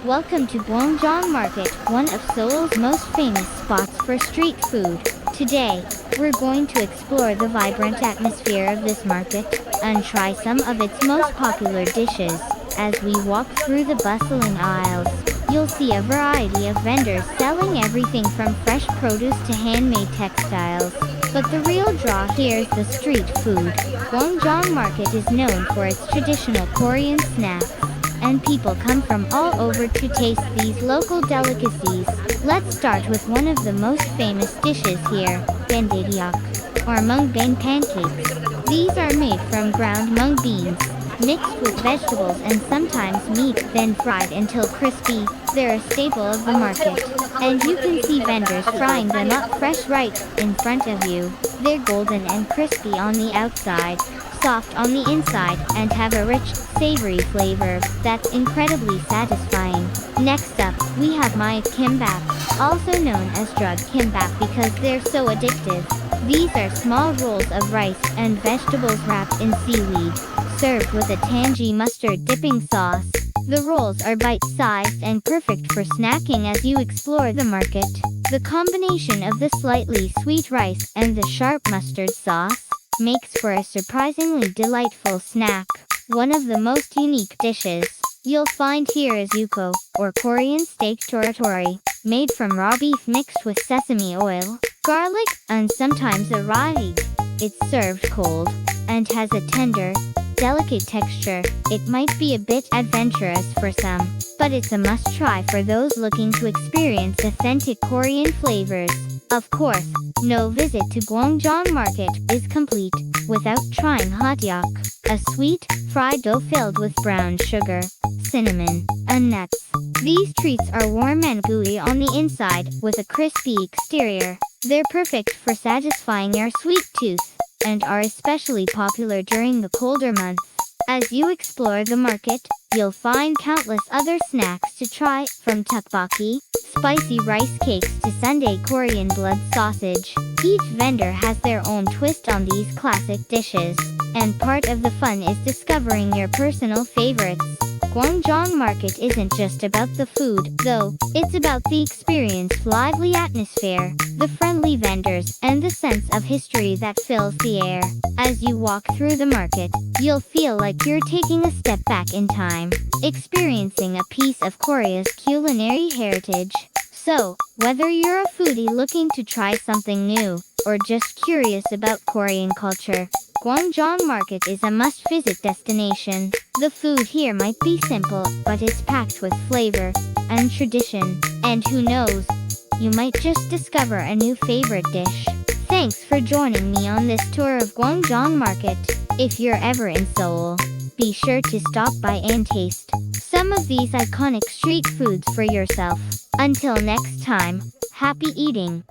Welcome to Gwangjong Market, one of Seoul's most famous spots for street food. Today, we're going to explore the vibrant atmosphere of this market and try some of its most popular dishes. As we walk through the bustling aisles, you'll see a variety of vendors selling everything from fresh produce to handmade textiles. But the real draw here is the street food. Gwangjong Market is known for its traditional Korean snacks, and people come from all over to taste these local delicacies. Let's start with one of the most famous dishes here, Bibimbap, or mung bean pancakes. These are made from ground mung beans, mixed with vegetables and sometimes meat, then fried until crispy. They're a staple of the market, and you can see vendors frying them up fresh right in front of you. They're golden and crispy on the outside, soft on the inside, and have a rich, savory flavor that's incredibly satisfying. Next up, we have Bibimbap, also known as drug kimbap because they're so addictive. These are small rolls of rice and vegetables wrapped in seaweed, served with a tangy mustard dipping sauce. The rolls are bite-sized and perfect for snacking as you explore the market. The combination of the slightly sweet rice and the sharp mustard sauce makes for a surprisingly delightful snack. One of the most unique dishes you'll find here is yuko, or Korean steak toritori, made from raw beef mixed with sesame oil, garlic, and sometimes a raw egg. It's served cold and has a tender, delicate texture. It might be a bit adventurous for some, but it's a must-try for those looking to experience authentic Korean flavors. Of course, no visit to Gwangjong Market is complete without trying hotyeok, a sweet, fried dough filled with brown sugar, cinnamon, and nuts. These treats are warm and gooey on the inside with a crispy exterior. They're perfect for satisfying your sweet tooth and are especially popular during the colder months. As you explore the market, you'll find countless other snacks to try, from tteokbokki, spicy rice cakes to Sunday Korean blood sausage. Each vendor has their own twist on these classic dishes, and part of the fun is discovering your personal favorites. Gwangjong Market isn't just about the food, though. It's about the experience, lively atmosphere, the friendly vendors, and the sense of history that fills the air. As you walk through the market, you'll feel like you're taking a step back in time, experiencing a piece of Korea's culinary heritage. So, whether you're a foodie looking to try something new, or just curious about Korean culture, Gwangjong Market is a must-visit destination. The food here might be simple, but it's packed with flavor and tradition. And who knows, you might just discover a new favorite dish. Thanks for joining me on this tour of Gwangjong Market. If you're ever in Seoul, be sure to stop by and taste some of these iconic street foods for yourself. Until next time, happy eating!